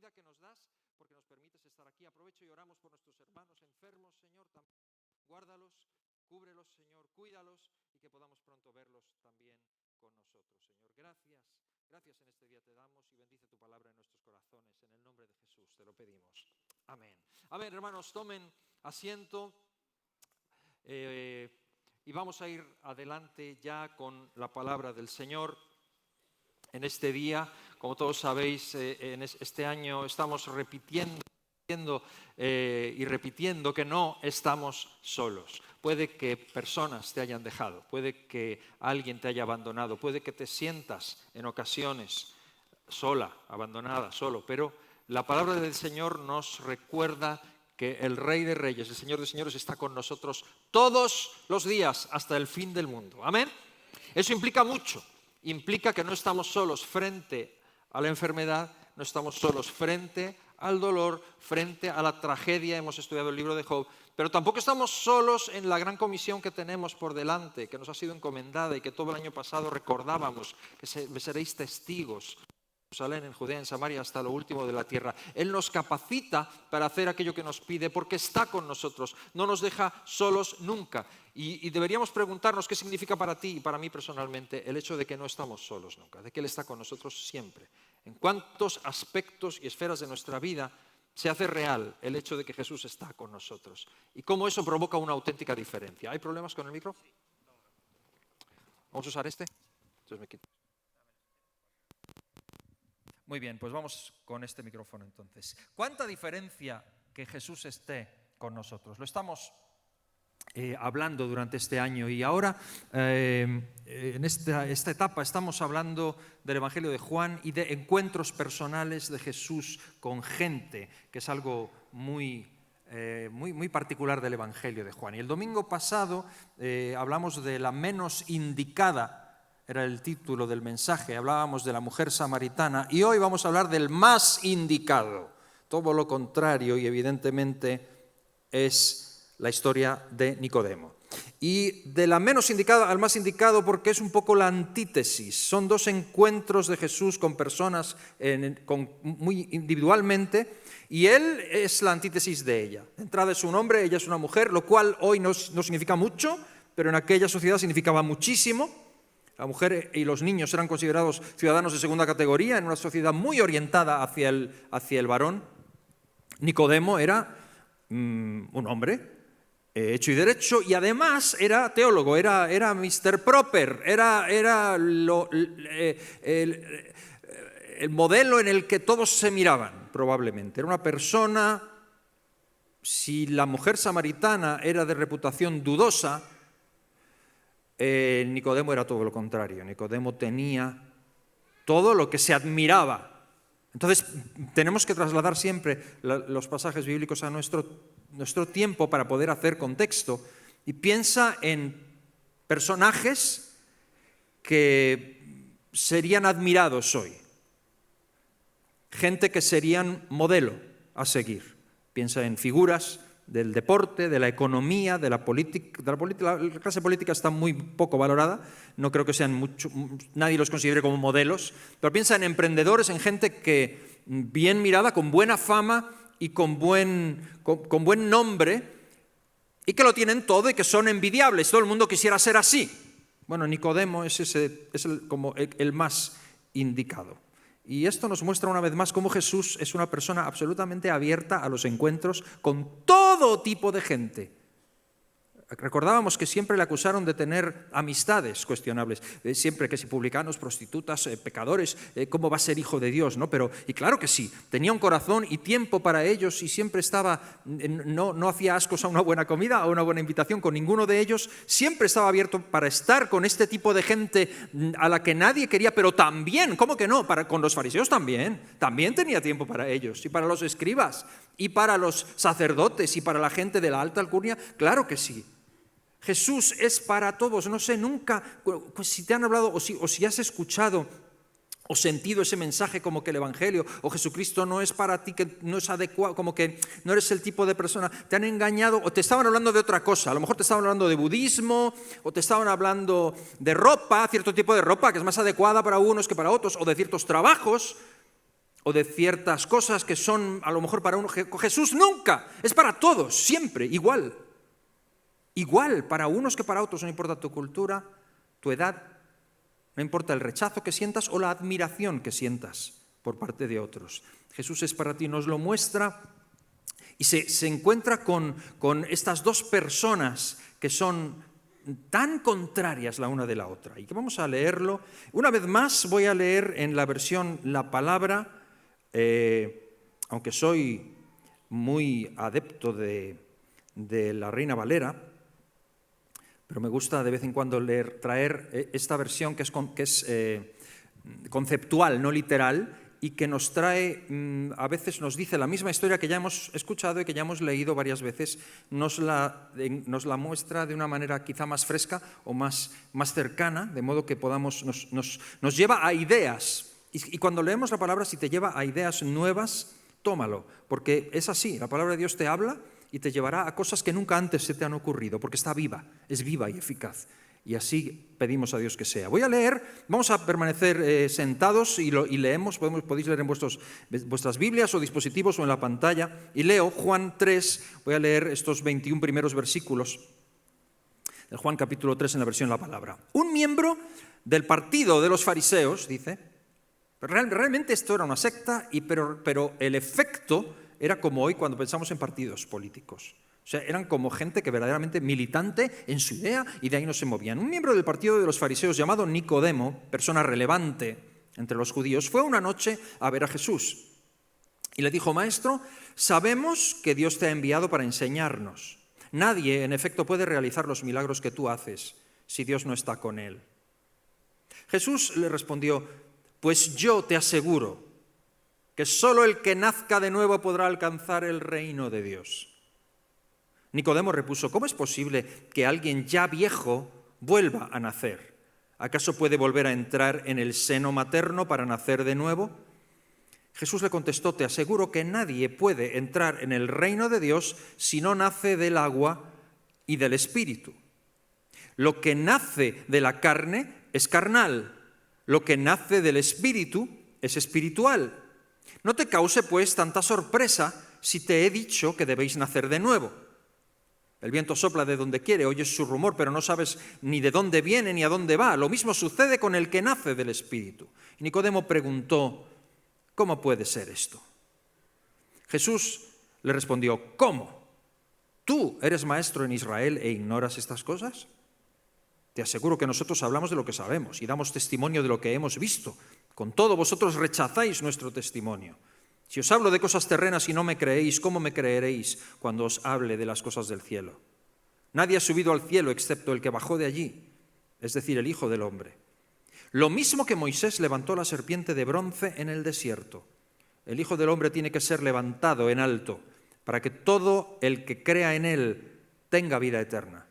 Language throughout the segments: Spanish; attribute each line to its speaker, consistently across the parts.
Speaker 1: vida que nos das, porque nos permites estar aquí. Aprovecho y oramos por nuestros hermanos enfermos, Señor, también. Guárdalos, cúbrelos, Señor, cuídalos y que podamos pronto verlos también con nosotros, Señor. Gracias en este día te damos y bendice tu palabra en nuestros corazones. En el nombre de Jesús te lo pedimos. Amén. A ver, hermanos, tomen asiento y vamos a ir adelante ya con la palabra del Señor. En este día, como todos sabéis, en este año estamos repitiendo que no estamos solos. Puede que personas te hayan dejado, puede que alguien te haya abandonado, puede que te sientas en ocasiones sola, abandonada, solo, pero la palabra del Señor nos recuerda que el Rey de Reyes, el Señor de Señores está con nosotros todos los días hasta el fin del mundo. Amén. Eso implica mucho, implica que no estamos solos frente a la enfermedad, no estamos solos frente al dolor, frente a la tragedia. Hemos estudiado el libro de Job, pero tampoco estamos solos en la gran comisión que tenemos por delante, que nos ha sido encomendada y que todo el año pasado recordábamos, que seréis testigos en Jerusalén, en Judea, en Samaria, hasta lo último de la tierra. Él nos capacita para hacer aquello que nos pide porque está con nosotros, no nos deja solos nunca. Y deberíamos preguntarnos qué significa para ti y para mí personalmente el hecho de que no estamos solos nunca, de que Él está con nosotros siempre. En cuántos aspectos y esferas de nuestra vida se hace real el hecho de que Jesús está con nosotros y cómo eso provoca una auténtica diferencia. ¿Hay problemas con el micro? ¿Vamos a usar este? Entonces me quito. Muy bien, pues vamos con este micrófono entonces. ¿Cuánta diferencia que Jesús esté con nosotros? Lo estamos hablando durante este año y ahora en esta etapa estamos hablando del Evangelio de Juan y de encuentros personales de Jesús con gente, que es algo muy particular del Evangelio de Juan. Y el domingo pasado hablamos de la menos indicada, era el título del mensaje, hablábamos de la mujer samaritana y hoy vamos a hablar del más indicado, todo lo contrario y evidentemente es la historia de Nicodemo. Y de la menos indicada al más indicado porque es un poco la antítesis. Son dos encuentros de Jesús con personas muy individualmente y Él es la antítesis de ella. De entrada es un hombre, ella es una mujer, lo cual hoy no significa mucho, pero en aquella sociedad significaba muchísimo. La mujer y los niños eran considerados ciudadanos de segunda categoría en una sociedad muy orientada hacia el varón. Nicodemo era un hombre hecho y derecho, y además era teólogo, era Mr. Proper, era el modelo en el que todos se miraban, probablemente. Era una persona, si la mujer samaritana era de reputación dudosa, Nicodemo era todo lo contrario. Nicodemo tenía todo lo que se admiraba. Entonces, tenemos que trasladar siempre los pasajes bíblicos a nuestro tiempo para poder hacer contexto. Y piensa en personajes que serían admirados hoy. Gente que serían modelo a seguir. Piensa en figuras del deporte, de la economía, de la política. La clase política está muy poco valorada, no creo que sean nadie los considere como modelos, pero piensa en emprendedores, en gente que bien mirada, con buena fama y con buen nombre, y que lo tienen todo y que son envidiables, todo el mundo quisiera ser así. Bueno, Nicodemo es como el más indicado. Y esto nos muestra una vez más cómo Jesús es una persona absolutamente abierta a los encuentros con todo tipo de gente. Recordábamos que siempre le acusaron de tener amistades cuestionables, siempre que si publicanos, prostitutas, pecadores, ¿cómo va a ser hijo de Dios? ¿No? Y claro que sí, tenía un corazón y tiempo para ellos y siempre no hacía ascos a una buena comida, a una buena invitación con ninguno de ellos, siempre estaba abierto para estar con este tipo de gente a la que nadie quería, pero también, ¿cómo que no? Con los fariseos también tenía tiempo para ellos y para los escribas y para los sacerdotes y para la gente de la alta alcurnia, claro que sí. Jesús es para todos. No sé nunca pues, si te han hablado o si has escuchado o sentido ese mensaje como que el Evangelio o Jesucristo no es para ti, que no es adecuado, como que no eres el tipo de persona. Te han engañado o te estaban hablando de otra cosa. A lo mejor te estaban hablando de budismo o te estaban hablando de ropa, cierto tipo de ropa que es más adecuada para unos que para otros, o de ciertos trabajos. o de ciertas cosas que son a lo mejor para uno. Jesús nunca, es para todos, siempre, igual. Igual para unos que para otros, no importa tu cultura, tu edad, no importa el rechazo que sientas o la admiración que sientas por parte de otros. Jesús es para ti, nos lo muestra y se encuentra con estas dos personas que son tan contrarias la una de la otra. Y que vamos a leerlo. Una vez más voy a leer en la versión La Palabra, aunque soy muy adepto de la Reina Valera, pero me gusta de vez en cuando traer esta versión que es conceptual, no literal, y que nos trae, a veces nos dice la misma historia que ya hemos escuchado y que ya hemos leído varias veces, nos la muestra de una manera quizá más fresca o más cercana, de modo que nos lleva a ideas. Y cuando leemos la palabra, si te lleva a ideas nuevas, tómalo, porque es así, la palabra de Dios te habla y te llevará a cosas que nunca antes se te han ocurrido, porque está viva, es viva y eficaz. Y así pedimos a Dios que sea. Voy a leer, vamos a permanecer sentados y leemos, podéis leer en vuestras Biblias o dispositivos o en la pantalla, y leo Juan 3, voy a leer estos 21 primeros versículos del Juan capítulo 3 en la versión La Palabra. Un miembro del partido de los fariseos, dice, realmente esto era una secta, pero el efecto era como hoy cuando pensamos en partidos políticos. O sea, eran como gente que verdaderamente militante en su idea y de ahí no se movían. Un miembro del partido de los fariseos llamado Nicodemo, persona relevante entre los judíos, fue una noche a ver a Jesús y le dijo: Maestro, sabemos que Dios te ha enviado para enseñarnos. Nadie, en efecto, puede realizar los milagros que tú haces si Dios no está con él. Jesús le respondió: pues yo te aseguro que solo el que nazca de nuevo podrá alcanzar el reino de Dios. Nicodemo repuso: ¿cómo es posible que alguien ya viejo vuelva a nacer? ¿Acaso puede volver a entrar en el seno materno para nacer de nuevo? Jesús le contestó: te aseguro que nadie puede entrar en el reino de Dios si no nace del agua y del Espíritu. Lo que nace de la carne es carnal, lo que nace del Espíritu es espiritual. No te cause, pues, tanta sorpresa si te he dicho que debéis nacer de nuevo. El viento sopla de donde quiere, oyes su rumor, pero no sabes ni de dónde viene ni a dónde va. Lo mismo sucede con el que nace del Espíritu. Y Nicodemo preguntó: ¿cómo puede ser esto? Jesús le respondió: ¿cómo? ¿Tú eres maestro en Israel e ignoras estas cosas? Te aseguro que nosotros hablamos de lo que sabemos y damos testimonio de lo que hemos visto. Con todo, vosotros rechazáis nuestro testimonio. Si os hablo de cosas terrenas y no me creéis, ¿cómo me creeréis cuando os hable de las cosas del cielo? Nadie ha subido al cielo excepto el que bajó de allí, es decir, el Hijo del Hombre. Lo mismo que Moisés levantó la serpiente de bronce en el desierto, el Hijo del Hombre tiene que ser levantado en alto para que todo el que crea en él tenga vida eterna.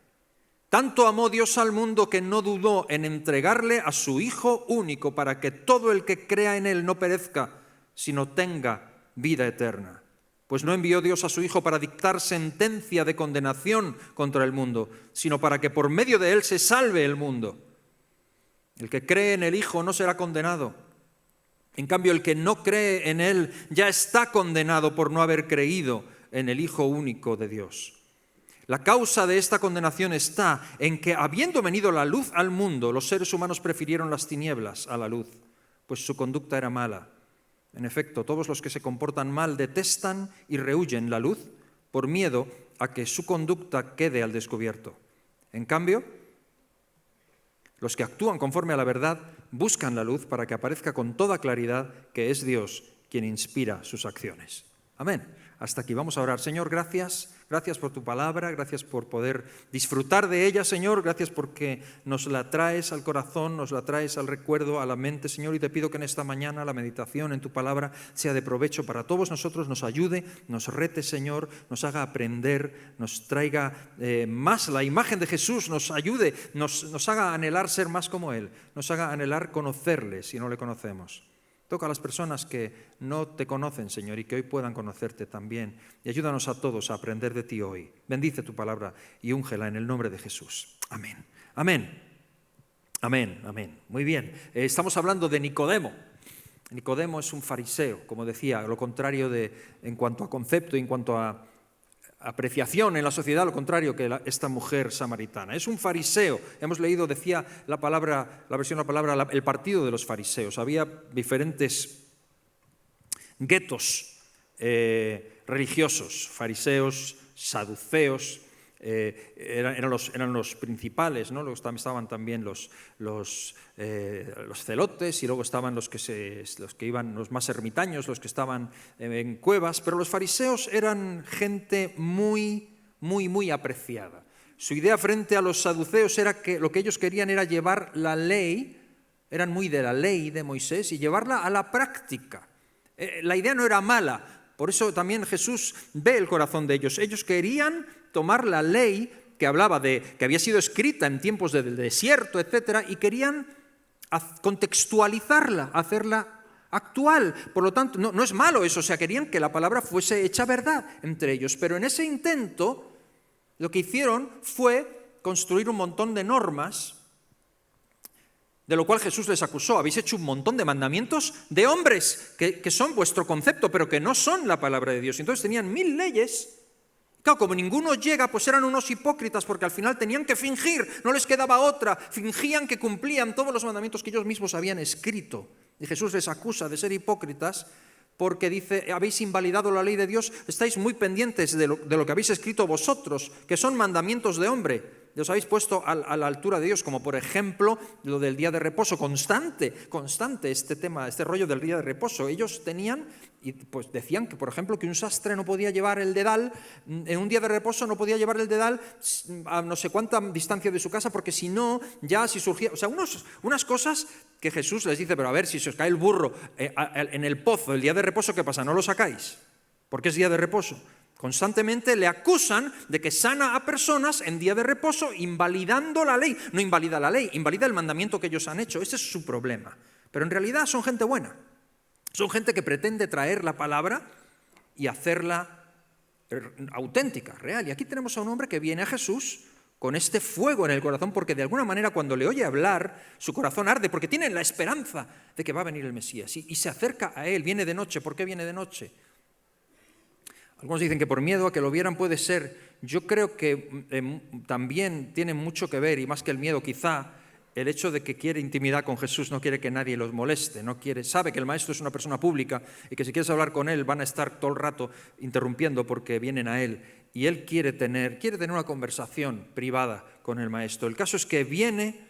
Speaker 1: Tanto amó Dios al mundo que no dudó en entregarle a su Hijo único para que todo el que crea en él no perezca, sino tenga vida eterna. Pues no envió Dios a su Hijo para dictar sentencia de condenación contra el mundo, sino para que por medio de él se salve el mundo. El que cree en el Hijo no será condenado. En cambio, el que no cree en él ya está condenado por no haber creído en el Hijo único de Dios. La causa de esta condenación está en que, habiendo venido la luz al mundo, los seres humanos prefirieron las tinieblas a la luz, pues su conducta era mala. En efecto, todos los que se comportan mal detestan y rehúyen la luz por miedo a que su conducta quede al descubierto. En cambio, los que actúan conforme a la verdad buscan la luz para que aparezca con toda claridad que es Dios quien inspira sus acciones. Amén. Hasta aquí vamos a orar. Señor, gracias. Gracias por tu palabra, gracias por poder disfrutar de ella, Señor. Gracias porque nos la traes al corazón, nos la traes al recuerdo, a la mente, Señor. Y te pido que en esta mañana la meditación en tu palabra sea de provecho para todos nosotros, nos ayude, nos rete, Señor, nos haga aprender, nos traiga más la imagen de Jesús, nos ayude, nos haga anhelar ser más como Él, nos haga anhelar conocerle si no le conocemos. Toca a las personas que no te conocen, Señor, y que hoy puedan conocerte también. Y ayúdanos a todos a aprender de ti hoy. Bendice tu palabra y úngela en el nombre de Jesús. Amén. Amén. Amén. Amén. Muy bien. Estamos hablando de Nicodemo. Nicodemo es un fariseo, como decía, lo contrario en cuanto a concepto y en cuanto a apreciación en la sociedad, lo contrario que esta mujer samaritana. Es un fariseo. Hemos leído, decía la versión de la palabra, el partido de los fariseos. Había diferentes guetos religiosos, fariseos, saduceos, eran los principales, ¿no? Luego estaban también los celotes, y luego estaban los que iban, los más ermitaños, los que estaban en cuevas, pero los fariseos eran gente muy, muy, muy apreciada. Su idea frente a los saduceos era que lo que ellos querían era llevar la ley, eran muy de la ley de Moisés, y llevarla a la práctica. La idea no era mala. Por eso también Jesús ve el corazón de ellos. Ellos querían tomar la ley que hablaba que había sido escrita en tiempos del desierto, etcétera, y querían contextualizarla, hacerla actual. Por lo tanto, no es malo eso, o sea, querían que la palabra fuese hecha verdad entre ellos. Pero en ese intento, lo que hicieron fue construir un montón de normas, de lo cual Jesús les acusó. Habéis hecho un montón de mandamientos de hombres que son vuestro concepto, pero que no son la palabra de Dios. Entonces tenían 1000 leyes. Claro, como ninguno llega, pues eran unos hipócritas, porque al final tenían que fingir, no les quedaba otra. Fingían que cumplían todos los mandamientos que ellos mismos habían escrito. Y Jesús les acusa de ser hipócritas porque dice, habéis invalidado la ley de Dios, estáis muy pendientes de lo que habéis escrito vosotros, que son mandamientos de hombre. Os habéis puesto a la altura de Dios, como por ejemplo lo del día de reposo, constante este tema, este rollo del día de reposo. Ellos tenían, y pues decían que, por ejemplo, que un sastre no podía llevar el dedal, en un día de reposo no podía llevar el dedal a no sé cuánta distancia de su casa, porque si no, ya si surgía, o sea, unas cosas que Jesús les dice, pero a ver, si se os cae el burro en el pozo el día de reposo, ¿qué pasa? ¿No lo sacáis? Porque es día de reposo. Constantemente le acusan de que sana a personas en día de reposo, invalidando la ley. No invalida la ley, invalida el mandamiento que ellos han hecho. Ese es su problema. Pero en realidad son gente buena. Son gente que pretende traer la palabra y hacerla auténtica, real. Y aquí tenemos a un hombre que viene a Jesús con este fuego en el corazón, porque de alguna manera cuando le oye hablar, su corazón arde, porque tiene la esperanza de que va a venir el Mesías. Y se acerca a él, viene de noche. ¿Por qué viene de noche? Algunos dicen que por miedo a que lo vieran puede ser. Yo creo que también tiene mucho que ver, y más que el miedo quizá, el hecho de que quiere intimidad con Jesús, no quiere que nadie los moleste, sabe que el maestro es una persona pública y que si quieres hablar con él van a estar todo el rato interrumpiendo porque vienen a él. Y él quiere tener una conversación privada con el maestro. El caso es que viene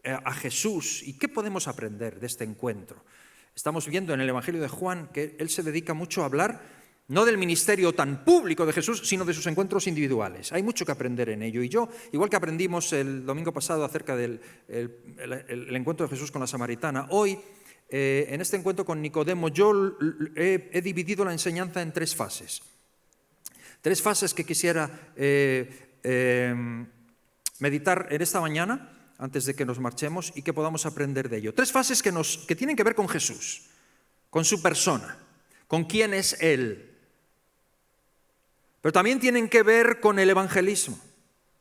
Speaker 1: a Jesús. ¿Y qué podemos aprender de este encuentro? Estamos viendo en el Evangelio de Juan que él se dedica mucho a hablar no del ministerio tan público de Jesús, sino de sus encuentros individuales. Hay mucho que aprender en ello. Y yo, igual que aprendimos el domingo pasado acerca del el encuentro de Jesús con la samaritana, hoy, en este encuentro con Nicodemo, yo he dividido la enseñanza en 3 fases. 3 fases que quisiera meditar en esta mañana, antes de que nos marchemos, y que podamos aprender de ello. 3 fases que tienen que ver con Jesús, con su persona, con quién es Él. Pero también tienen que ver con el evangelismo,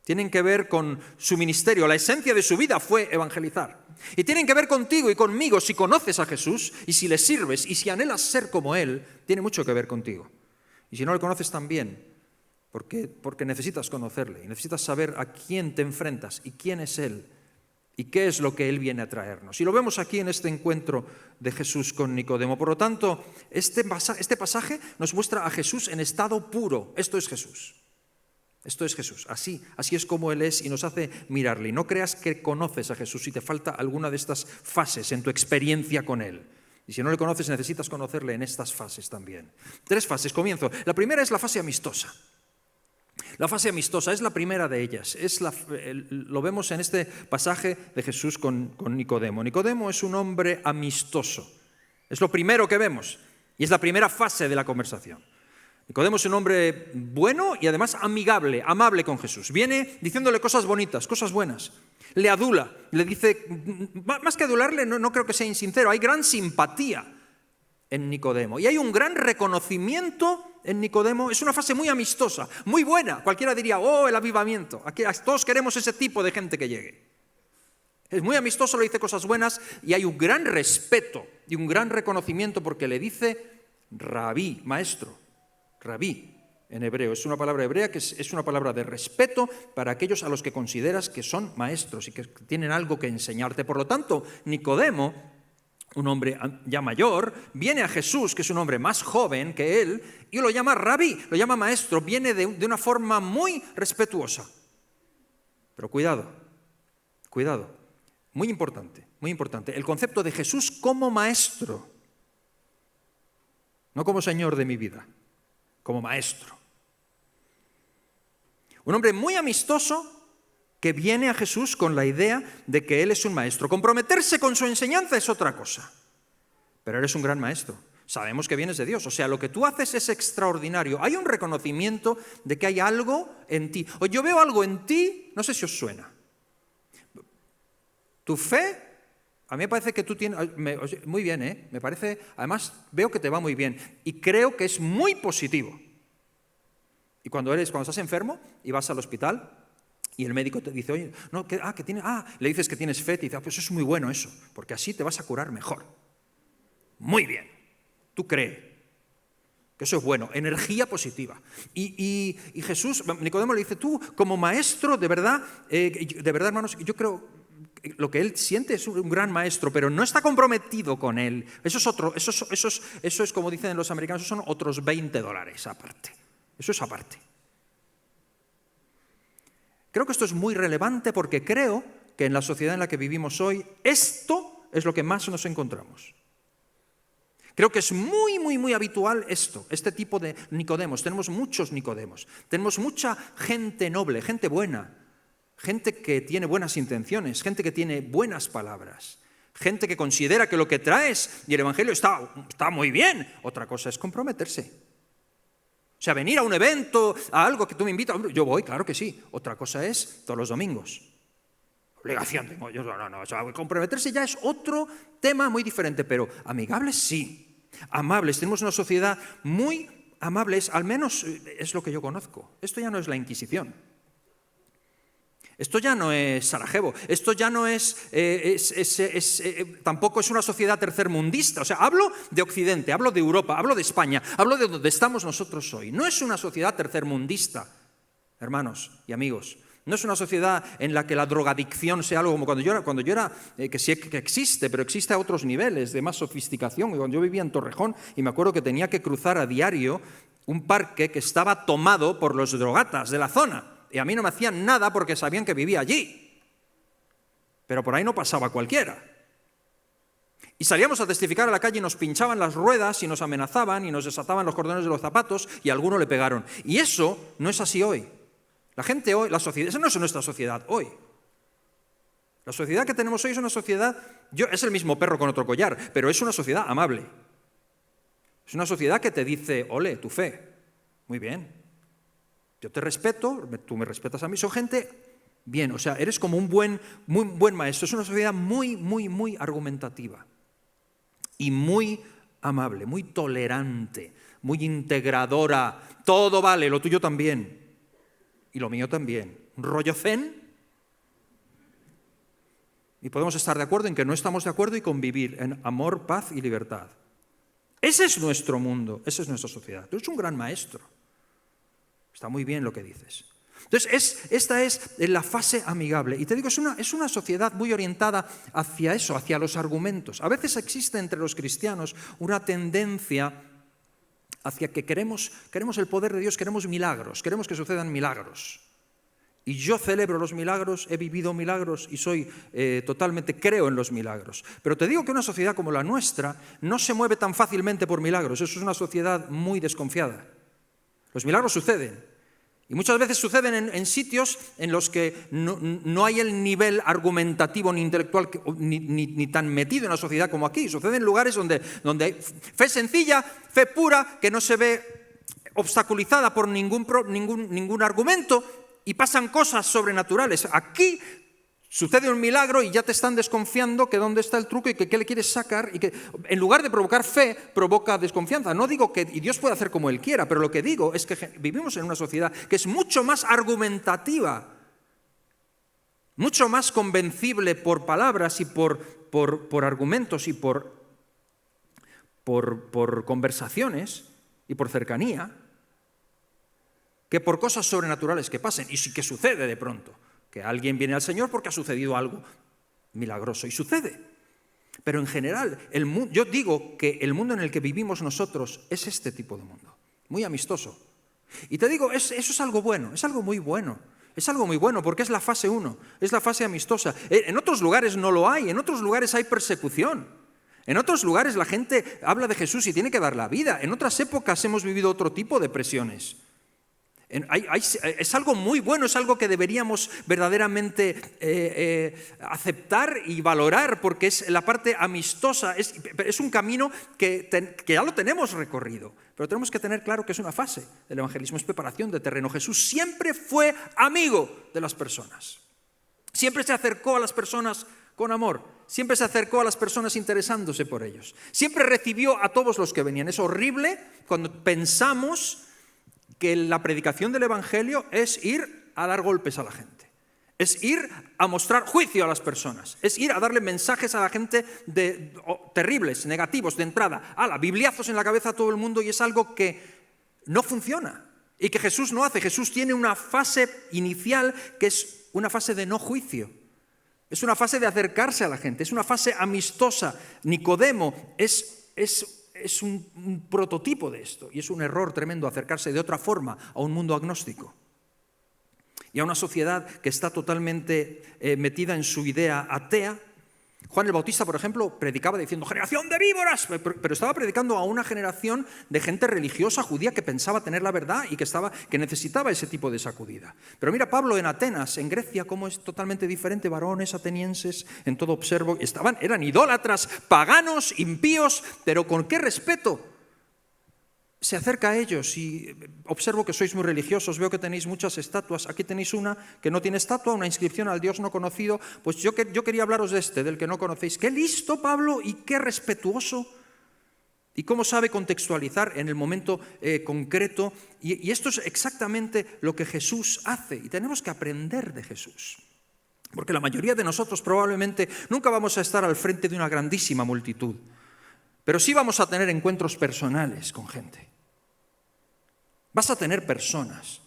Speaker 1: tienen que ver con su ministerio. La esencia de su vida fue evangelizar. Y tienen que ver contigo y conmigo. Si conoces a Jesús y si le sirves y si anhelas ser como Él, tiene mucho que ver contigo. Y si no le conoces también, porque necesitas conocerle y necesitas saber a quién te enfrentas y quién es Él y qué es lo que Él viene a traernos. Y lo vemos aquí en este encuentro de Jesús con Nicodemo. Por lo tanto, este pasaje nos muestra a Jesús en estado puro. Esto es Jesús. Esto es Jesús. Así es como Él es y nos hace mirarle. Y no creas que conoces a Jesús si te falta alguna de estas fases en tu experiencia con Él. Y si no le conoces, necesitas conocerle en estas fases también. 3 fases. Comienzo. La primera es la fase amistosa. La fase amistosa es la primera de ellas. Lo vemos en este pasaje de Jesús con Nicodemo. Nicodemo es un hombre amistoso. Es lo primero que vemos y es la primera fase de la conversación. Nicodemo es un hombre bueno y además amigable, amable con Jesús. Viene diciéndole cosas bonitas, cosas buenas. Le adula, le dice, más que adularle, no creo que sea insincero, hay gran simpatía en Nicodemo. Y hay un gran reconocimiento en Nicodemo. Es una fase muy amistosa, muy buena. Cualquiera diría, el avivamiento. Aquí todos queremos ese tipo de gente que llegue. Es muy amistoso, le dice cosas buenas y hay un gran respeto y un gran reconocimiento porque le dice rabí, maestro, rabí en hebreo. Es una palabra hebrea que es una palabra de respeto para aquellos a los que consideras que son maestros y que tienen algo que enseñarte. Por lo tanto, Nicodemo, un hombre ya mayor, viene a Jesús, que es un hombre más joven que él, y lo llama rabí, lo llama maestro, viene de una forma muy respetuosa. Pero cuidado, muy importante, el concepto de Jesús como maestro, no como Señor de mi vida, como maestro. Un hombre muy amistoso que viene a Jesús con la idea de que Él es un maestro. Comprometerse con su enseñanza es otra cosa, pero eres un gran maestro. Sabemos que vienes de Dios, o sea, lo que tú haces es extraordinario. Hay un reconocimiento de que hay algo en ti. O yo veo algo en ti, no sé si os suena. Tu fe, a mí me parece que tú tienes, muy bien, me parece, además veo que te va muy bien y creo que es muy positivo. Y cuando estás enfermo y vas al hospital y el médico te dice, oye, no, le dices que tienes fe, y te dice, pues eso es muy bueno eso, porque así te vas a curar mejor. Muy bien, tú crees que eso es bueno, energía positiva. Y Jesús, Nicodemo le dice, tú como maestro, de verdad, hermanos, yo creo lo que él siente es un gran maestro, pero no está comprometido con él. Eso es como dicen los americanos, eso son otros $20 aparte. Eso es aparte. Creo que esto es muy relevante porque creo que en la sociedad en la que vivimos hoy, esto es lo que más nos encontramos. Creo que es muy, muy, muy habitual este tipo de Nicodemos. Tenemos muchos Nicodemos. Tenemos mucha gente noble, gente buena, gente que tiene buenas intenciones, gente que tiene buenas palabras, gente que considera que lo que traes y el Evangelio está muy bien. Otra cosa es comprometerse. O sea, venir a un evento, a algo que tú me invitas, yo voy, claro que sí. Otra cosa es todos los domingos. Obligación tengo yo, no. O sea, comprometerse ya es otro tema muy diferente, pero amigables sí. Amables, tenemos una sociedad muy amable, al menos es lo que yo conozco. Esto ya no es la Inquisición. Esto ya no es Sarajevo, esto ya no tampoco es una sociedad tercermundista. O sea, hablo de Occidente, hablo de Europa, hablo de España, hablo de donde estamos nosotros hoy. No es una sociedad tercermundista, hermanos y amigos. No es una sociedad en la que la drogadicción sea algo como cuando yo era que sí que existe, pero existe a otros niveles de más sofisticación. Cuando yo vivía en Torrejón y me acuerdo que tenía que cruzar a diario un parque que estaba tomado por los drogatas de la zona. Y a mí no me hacían nada porque sabían que vivía allí. Pero por ahí no pasaba cualquiera. Y salíamos a testificar a la calle y nos pinchaban las ruedas y nos amenazaban y nos desataban los cordones de los zapatos y a alguno le pegaron. Y eso no es así hoy. La gente hoy, la sociedad, esa no es nuestra sociedad hoy. La sociedad que tenemos hoy es una sociedad, es el mismo perro con otro collar, pero es una sociedad amable. Es una sociedad que te dice, ole, tu fe, muy bien. Yo te respeto, tú me respetas a mí, son gente bien, o sea, eres como muy buen maestro. Es una sociedad muy, muy, muy argumentativa y muy amable, muy tolerante, muy integradora. Todo vale, lo tuyo también y lo mío también. Un rollo zen y podemos estar de acuerdo en que no estamos de acuerdo y convivir en amor, paz y libertad. Ese es nuestro mundo, esa es nuestra sociedad. Tú eres un gran maestro. Está muy bien lo que dices. Entonces, esta es la fase amigable. Y te digo, es una sociedad muy orientada hacia eso, hacia los argumentos. A veces existe entre los cristianos una tendencia hacia que queremos el poder de Dios, queremos milagros, queremos que sucedan milagros. Y yo celebro los milagros, he vivido milagros y creo en los milagros. Pero te digo que una sociedad como la nuestra no se mueve tan fácilmente por milagros. Eso es una sociedad muy desconfiada. Los milagros suceden. Y muchas veces suceden en sitios en los que no hay el nivel argumentativo ni intelectual ni tan metido en la sociedad como aquí. Suceden en lugares donde hay fe sencilla, fe pura, que no se ve obstaculizada por ningún argumento y pasan cosas sobrenaturales. Aquí sucede un milagro y ya te están desconfiando que dónde está el truco y que qué le quieres sacar y que en lugar de provocar fe, provoca desconfianza. No digo que Dios puede hacer como Él quiera, pero lo que digo es que vivimos en una sociedad que es mucho más argumentativa mucho más convencible por palabras y por argumentos y por conversaciones y por cercanía, que por cosas sobrenaturales que pasen y que sucede de pronto, que alguien viene al Señor porque ha sucedido algo milagroso y sucede. Pero en general, yo digo que el mundo en el que vivimos nosotros es este tipo de mundo, muy amistoso. Y te digo, eso es algo bueno, es algo muy bueno. Es algo muy bueno porque es la fase 1, es la fase amistosa. En otros lugares no lo hay, en otros lugares hay persecución. En otros lugares la gente habla de Jesús y tiene que dar la vida. En otras épocas hemos vivido otro tipo de presiones. Es algo muy bueno, es algo que deberíamos verdaderamente aceptar y valorar porque es la parte amistosa, es un camino que ya lo tenemos recorrido, pero tenemos que tener claro que es una fase del evangelismo, es preparación de terreno. Jesús siempre fue amigo de las personas, siempre se acercó a las personas con amor, siempre se acercó a las personas interesándose por ellos, siempre recibió a todos los que venían. Es horrible cuando pensamos que la predicación del Evangelio es ir a dar golpes a la gente, es ir a mostrar juicio a las personas, es ir a darle mensajes a la gente terribles, negativos, de entrada, bibliazos en la cabeza a todo el mundo, y es algo que no funciona y que Jesús no hace. Jesús tiene una fase inicial que es una fase de no juicio, es una fase de acercarse a la gente, es una fase amistosa. Nicodemo es un prototipo de esto, y es un error tremendo acercarse de otra forma a un mundo agnóstico y a una sociedad que está totalmente metida en su idea atea. Juan el Bautista, por ejemplo, predicaba diciendo generación de víboras, pero estaba predicando a una generación de gente religiosa judía que pensaba tener la verdad y que necesitaba ese tipo de sacudida. Pero mira Pablo en Atenas, en Grecia, cómo es totalmente diferente. Varones atenienses, en todo observo, eran idólatras, paganos, impíos, pero con qué respeto se acerca a ellos. Y observo que sois muy religiosos, veo que tenéis muchas estatuas. Aquí tenéis una que no tiene estatua, una inscripción al Dios no conocido. Pues yo quería hablaros de del que no conocéis. Qué listo Pablo y qué respetuoso. Y cómo sabe contextualizar en el momento concreto. Y esto es exactamente lo que Jesús hace. Y tenemos que aprender de Jesús. Porque la mayoría de nosotros probablemente nunca vamos a estar al frente de una grandísima multitud. Pero sí vamos a tener encuentros personales con gente. Vas a tener personas.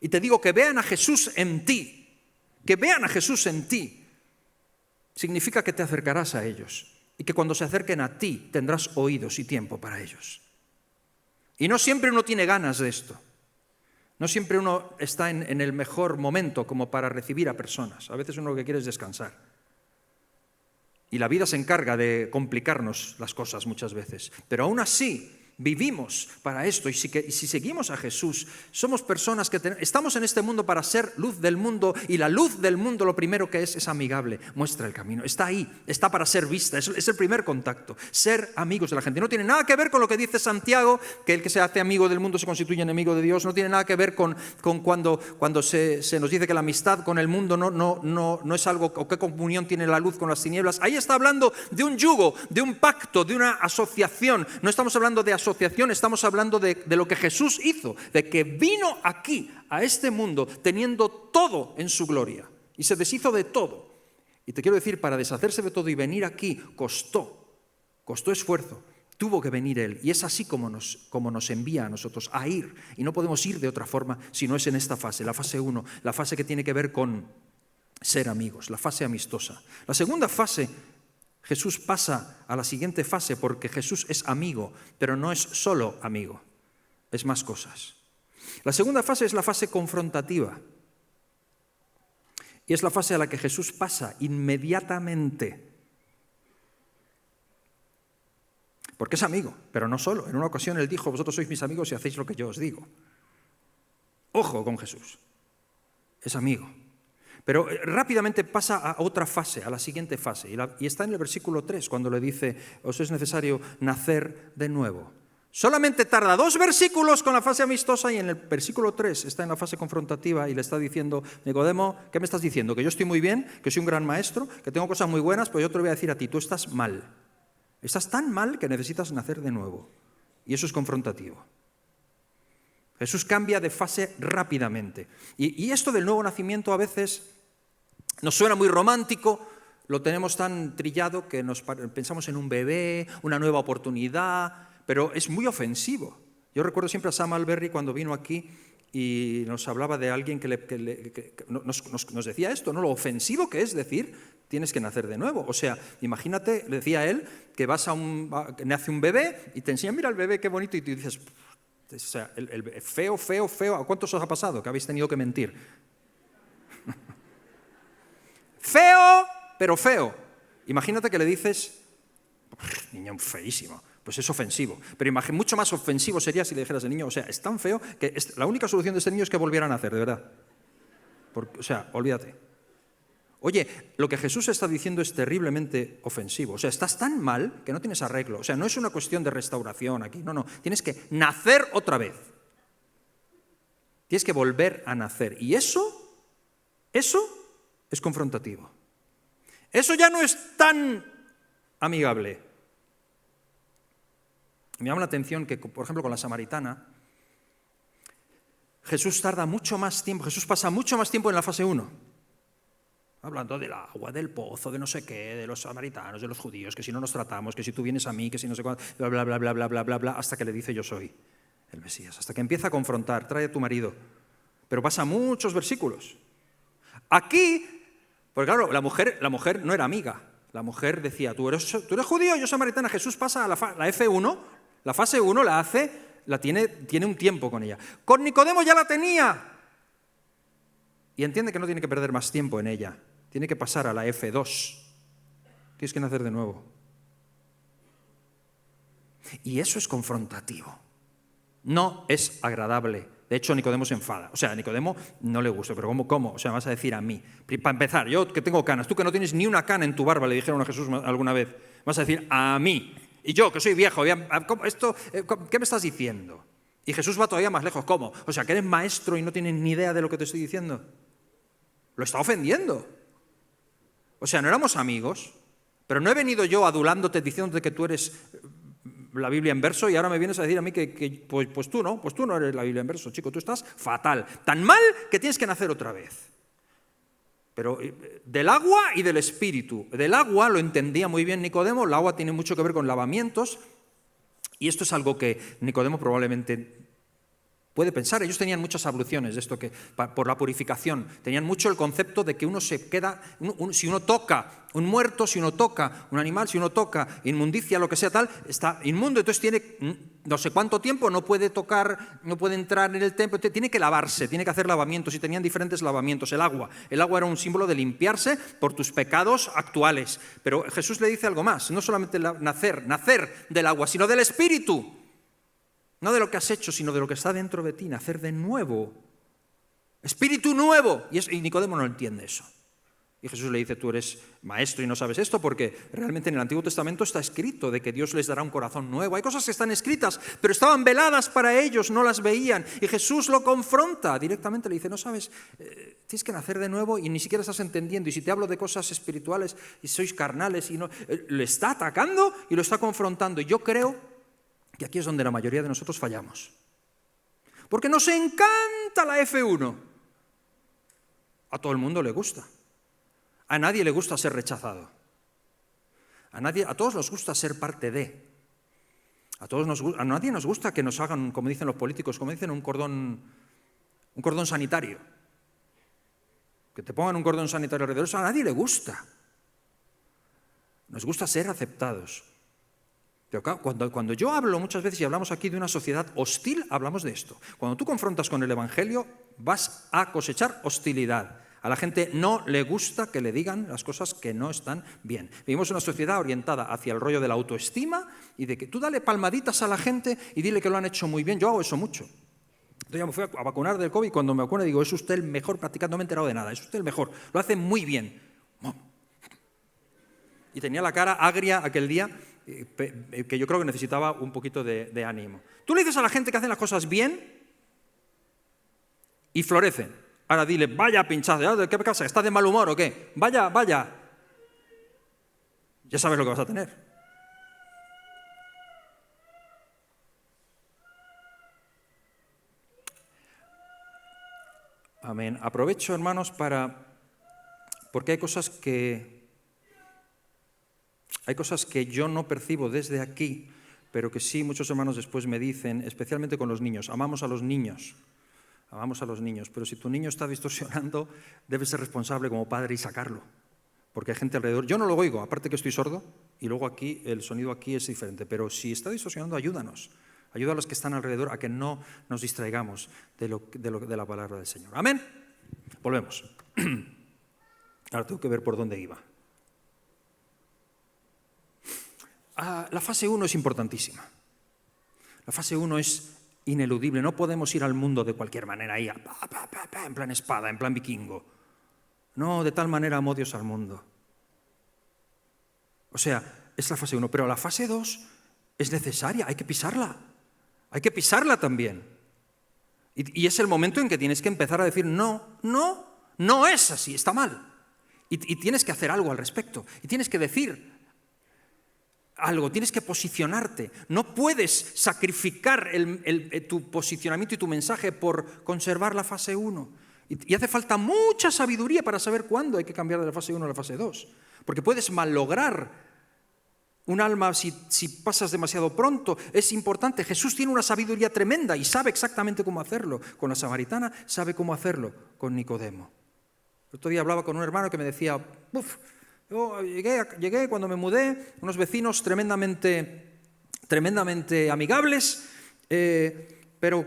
Speaker 1: Y te digo que vean a Jesús en ti. Que vean a Jesús en ti. Significa que te acercarás a ellos. Y que cuando se acerquen a ti tendrás oídos y tiempo para ellos. Y no siempre uno tiene ganas de esto. No siempre uno está en el mejor momento como para recibir a personas. A veces uno lo que quiere es descansar. Y la vida se encarga de complicarnos las cosas muchas veces. Pero aún así vivimos para esto. Y si seguimos a Jesús, somos personas que estamos en este mundo para ser luz del mundo. Y la luz del mundo lo primero que es amigable. Muestra el camino. Está ahí. Está para ser vista. Es el primer contacto. Ser amigos de la gente. No tiene nada que ver con lo que dice Santiago, que el que se hace amigo del mundo se constituye enemigo de Dios. No tiene nada que ver con cuando se nos dice que la amistad con el mundo no es algo, o qué comunión tiene la luz con las tinieblas. Ahí está hablando de un yugo, de un pacto, de una asociación. No estamos hablando de asociación, estamos hablando de lo que Jesús hizo, de que vino aquí, a este mundo, teniendo todo en su gloria, y se deshizo de todo. Y te quiero decir, para deshacerse de todo y venir aquí, costó esfuerzo, tuvo que venir Él, y es así como nos envía a nosotros a ir, y no podemos ir de otra forma si no es en esta fase, la fase 1, la fase que tiene que ver con ser amigos, la fase amistosa. La segunda fase, Jesús pasa a la siguiente fase porque Jesús es amigo, pero no es solo amigo, es más cosas. La segunda fase es la fase confrontativa y es la fase a la que Jesús pasa inmediatamente. Porque es amigo, pero no solo. En una ocasión Él dijo, vosotros sois mis amigos si hacéis lo que yo os digo. Ojo con Jesús, es amigo. Pero rápidamente pasa a otra fase, a la siguiente fase. Y está en el versículo 3, cuando le dice, os es necesario nacer de nuevo. Solamente tarda 2 versículos con la fase amistosa y en el versículo 3 está en la fase confrontativa y le está diciendo, Nicodemo, ¿qué me estás diciendo? Que yo estoy muy bien, que soy un gran maestro, que tengo cosas muy buenas, pues yo te lo voy a decir a ti, tú estás mal. Estás tan mal que necesitas nacer de nuevo. Y eso es confrontativo. Jesús cambia de fase rápidamente. Y esto del nuevo nacimiento a veces Nos suena muy romántico, lo tenemos tan trillado que pensamos en un bebé, una nueva oportunidad, pero es muy ofensivo. Yo recuerdo siempre a Sam Alberry cuando vino aquí y nos hablaba de alguien que nos decía esto, ¿no? Lo ofensivo que es decir, tienes que nacer de nuevo. O sea, imagínate, decía él, que nace un bebé y te enseñan, mira el bebé, qué bonito, y tú dices, o sea, el feo, feo, feo, ¿a cuántos os ha pasado que habéis tenido que mentir? Feo, pero feo. Imagínate que le dices, niño feísimo. Pues es ofensivo. Pero mucho más ofensivo sería si le dijeras al niño, o sea, es tan feo que la única solución de este niño es que volviera a nacer, de verdad. O sea, olvídate. Oye, lo que Jesús está diciendo es terriblemente ofensivo. O sea, estás tan mal que no tienes arreglo. O sea, no es una cuestión de restauración aquí. No. Tienes que nacer otra vez. Tienes que volver a nacer. Y eso es confrontativo. Eso ya no es tan amigable. Me llama la atención que, por ejemplo, con la samaritana, Jesús tarda mucho más tiempo, Jesús pasa mucho más tiempo en la fase 1, hablando del agua, del pozo, de no sé qué, de los samaritanos, de los judíos, que si no nos tratamos, que si tú vienes a mí, que si no sé cuánto, bla, bla, bla, bla, bla, bla, bla, bla, hasta que le dice yo soy el Mesías, hasta que empieza a confrontar, trae a tu marido. Pero pasa muchos versículos. Aquí, porque claro, la mujer no era amiga. La mujer decía, tú eres judío, yo samaritana. Jesús pasa a la F1, la fase 1 tiene un tiempo con ella. Con Nicodemo ya la tenía. Y entiende que no tiene que perder más tiempo en ella. Tiene que pasar a la F2. Tienes que nacer de nuevo. Y eso es confrontativo. No es agradable. De hecho, Nicodemo se enfada. O sea, a Nicodemo no le gusta. Pero ¿cómo? O sea, vas a decir a mí. Para empezar, yo que tengo canas, tú que no tienes ni una cana en tu barba, le dijeron a Jesús alguna vez, vas a decir a mí. Y yo, que soy viejo, ¿qué me estás diciendo? Y Jesús va todavía más lejos. ¿Cómo? O sea, que eres maestro y no tienes ni idea de lo que te estoy diciendo. Lo está ofendiendo. O sea, no éramos amigos, pero no he venido yo adulándote, diciéndote que tú eres la Biblia en verso y ahora me vienes a decir a mí que pues tú no eres la Biblia en verso, chico, tú estás fatal. Tan mal que tienes que nacer otra vez. Pero del agua y del espíritu. Del agua lo entendía muy bien Nicodemo, el agua tiene mucho que ver con lavamientos y esto es algo que Nicodemo probablemente puede pensar. Ellos tenían muchas abluciones de esto, que por la purificación, tenían mucho el concepto de que uno se queda, si uno toca un muerto, si uno toca un animal, si uno toca inmundicia, lo que sea tal, está inmundo, entonces tiene no sé cuánto tiempo, no puede tocar, no puede entrar en el templo, tiene que lavarse, tiene que hacer lavamientos y tenían diferentes lavamientos. El agua era un símbolo de limpiarse por tus pecados actuales, pero Jesús le dice algo más, no solamente nacer del agua, sino del espíritu. No de lo que has hecho, sino de lo que está dentro de ti, nacer de nuevo. Espíritu nuevo. Y Nicodemo no entiende eso. Y Jesús le dice, tú eres maestro y no sabes esto, porque realmente en el Antiguo Testamento está escrito de que Dios les dará un corazón nuevo. Hay cosas que están escritas, pero estaban veladas para ellos, no las veían. Y Jesús lo confronta directamente, le dice, no sabes, tienes que nacer de nuevo y ni siquiera estás entendiendo. Y si te hablo de cosas espirituales y sois carnales, y no, le está atacando y lo está confrontando. Y yo creo que aquí es donde la mayoría de nosotros fallamos. Porque nos encanta la F1. A todo el mundo le gusta. A nadie le gusta ser rechazado. A todos nos gusta ser parte de. A nadie nos gusta que nos hagan, como dicen los políticos, como dicen un cordón sanitario. Que te pongan un cordón sanitario alrededor, eso a nadie le gusta. Nos gusta ser aceptados. Pero claro, cuando yo hablo muchas veces y hablamos aquí de una sociedad hostil, hablamos de esto. Cuando tú confrontas con el Evangelio, vas a cosechar hostilidad. A la gente no le gusta que le digan las cosas que no están bien. Vivimos una sociedad orientada hacia el rollo de la autoestima y de que tú dale palmaditas a la gente y dile que lo han hecho muy bien. Yo hago eso mucho. Entonces ya me fui a vacunar del COVID y cuando me vacuno digo, es usted el mejor, practicando no me he enterado de nada, es usted el mejor, lo hace muy bien. Y tenía la cara agria aquel día, que yo creo que necesitaba un poquito de ánimo. Tú le dices a la gente que hacen las cosas bien y florecen. Ahora dile, vaya pinchazo, ¿qué pasa? ¿Estás de mal humor o qué? Vaya. Ya sabes lo que vas a tener. Amén. Aprovecho, hermanos, para porque hay cosas que yo no percibo desde aquí, pero que sí muchos hermanos después me dicen, especialmente con los niños. Amamos a los niños, pero si tu niño está distorsionando, debes ser responsable como padre y sacarlo, porque hay gente alrededor. Yo no lo oigo, aparte que estoy sordo, y luego aquí, el sonido aquí es diferente, pero si está distorsionando, ayúdanos. Ayuda a los que están alrededor a que no nos distraigamos de la palabra del Señor. Amén. Volvemos. Ahora tengo que ver por dónde iba. La fase 1 es importantísima. La fase 1 es ineludible. No podemos ir al mundo de cualquier manera, ahí, en plan espada, en plan vikingo. No, de tal manera amó Dios al mundo. O sea, es la fase 1. Pero la fase 2 es necesaria, hay que pisarla. Hay que pisarla también. Y es el momento en que tienes que empezar a decir, no es así, está mal. Y tienes que hacer algo al respecto. Y tienes que decir algo, tienes que posicionarte. No puedes sacrificar tu posicionamiento y tu mensaje por conservar la fase 1. Y hace falta mucha sabiduría para saber cuándo hay que cambiar de la fase 1 a la fase 2. Porque puedes malograr un alma si pasas demasiado pronto. Es importante. Jesús tiene una sabiduría tremenda y sabe exactamente cómo hacerlo. Con la samaritana sabe cómo hacerlo con Nicodemo. El otro día hablaba con un hermano que me decía, yo llegué cuando me mudé, unos vecinos tremendamente amigables, pero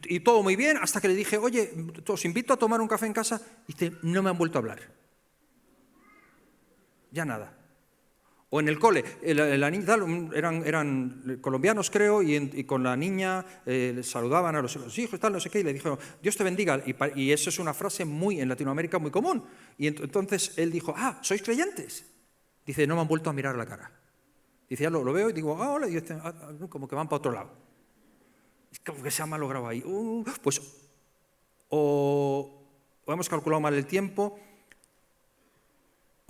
Speaker 1: y todo muy bien, hasta que le dije, oye, os invito a tomar un café en casa, y dice, no me han vuelto a hablar. Ya nada. O en el cole, la niña, eran colombianos creo, y con la niña les saludaban a los hijos, tal, no sé qué, y le dijo, Dios te bendiga, y eso es una frase en Latinoamérica muy común. Y entonces él dijo, ¿sois creyentes? Dice, no me han vuelto a mirar la cara. Dice, ya lo veo y digo, hola, y como que van para otro lado. Es como que se ha malogrado ahí. Pues o hemos calculado mal el tiempo,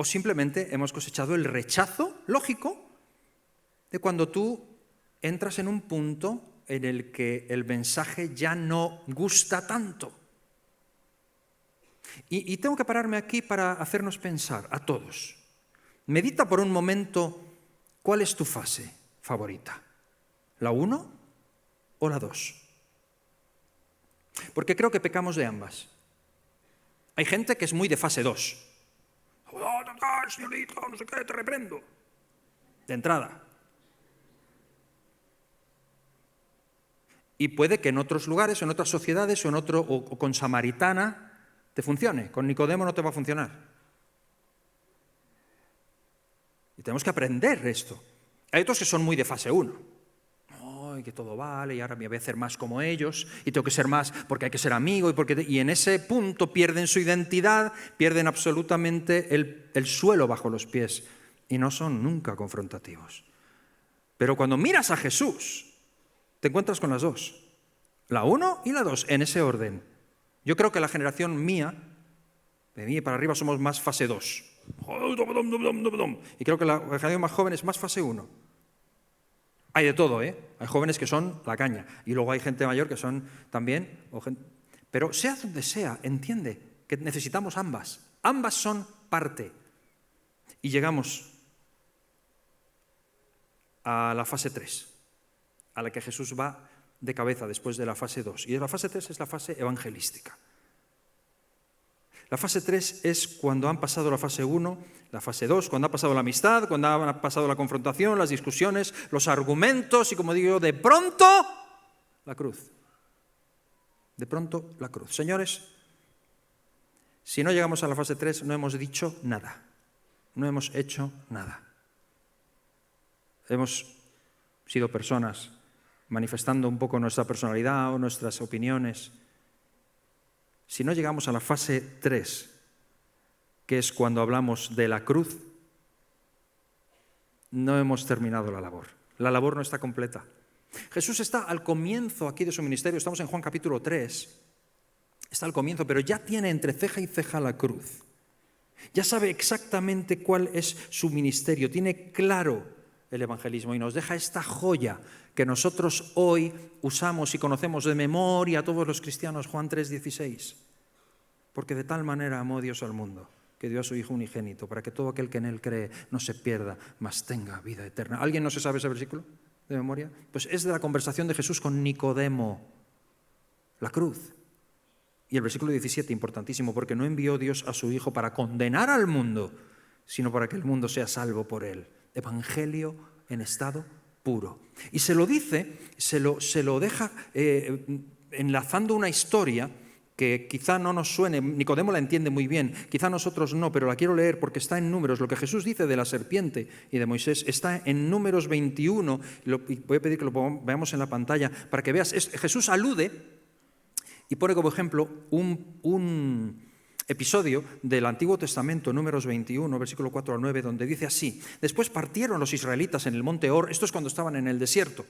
Speaker 1: o simplemente hemos cosechado el rechazo lógico de cuando tú entras en un punto en el que el mensaje ya no gusta tanto. Y tengo que pararme aquí para hacernos pensar a todos. Medita por un momento cuál es tu fase favorita. ¿La 1 o la 2? Porque creo que pecamos de ambas. Hay gente que es muy de fase 2. Señorito, no sé qué, te reprendo. De entrada. Y puede que en otros lugares, en otras sociedades, o con Samaritana, te funcione. Con Nicodemo no te va a funcionar. Y tenemos que aprender esto. Hay otros que son muy de fase 1. Y que todo vale, y ahora me voy a hacer más como ellos, y tengo que ser más porque hay que ser amigo, y en ese punto pierden su identidad, pierden absolutamente el suelo bajo los pies, y no son nunca confrontativos. Pero cuando miras a Jesús, te encuentras con las dos, la 1 y la 2, en ese orden. Yo creo que la generación mía, de mí para arriba, somos más fase 2. Y creo que la generación más joven es más fase 1. Hay de todo, Hay jóvenes que son la caña. Y luego hay gente mayor que son también... Pero sea donde sea, entiende que necesitamos ambas. Ambas son parte. Y llegamos a la fase 3, a la que Jesús va de cabeza después de la fase 2. Y la fase 3 es la fase evangelística. La fase 3 es cuando han pasado la fase 1, la fase 2, cuando ha pasado la amistad, cuando ha pasado la confrontación, las discusiones, los argumentos y, como digo, de pronto, la cruz. De pronto, la cruz. Señores, si no llegamos a la fase 3, no hemos dicho nada. No hemos hecho nada. Hemos sido personas manifestando un poco nuestra personalidad o nuestras opiniones. Si no llegamos a la fase 3, que es cuando hablamos de la cruz, no hemos terminado la labor. La labor no está completa. Jesús está al comienzo aquí de su ministerio, estamos en Juan capítulo 3, está al comienzo, pero ya tiene entre ceja y ceja la cruz. Ya sabe exactamente cuál es su ministerio, tiene claro el evangelismo y nos deja esta joya que nosotros hoy usamos y conocemos de memoria a todos los cristianos, Juan 3:16. Porque de tal manera amó Dios al mundo, que dio a su Hijo unigénito, para que todo aquel que en Él cree no se pierda, mas tenga vida eterna. ¿Alguien no se sabe ese versículo de memoria? Pues es de la conversación de Jesús con Nicodemo, la cruz. Y el versículo 17, importantísimo, porque no envió Dios a su Hijo para condenar al mundo, sino para que el mundo sea salvo por Él. Evangelio en estado puro. Y se lo dice, se lo deja enlazando una historia que quizá no nos suene, Nicodemo la entiende muy bien, quizá nosotros no, pero la quiero leer porque está en Números. Lo que Jesús dice de la serpiente y de Moisés está en Números 21, y voy a pedir que lo veamos en la pantalla para que veas. Jesús alude y pone como ejemplo un episodio del Antiguo Testamento, Números 21, versículo 4 al 9, donde dice así: después partieron los israelitas en el monte Hor, esto es cuando estaban en el desierto,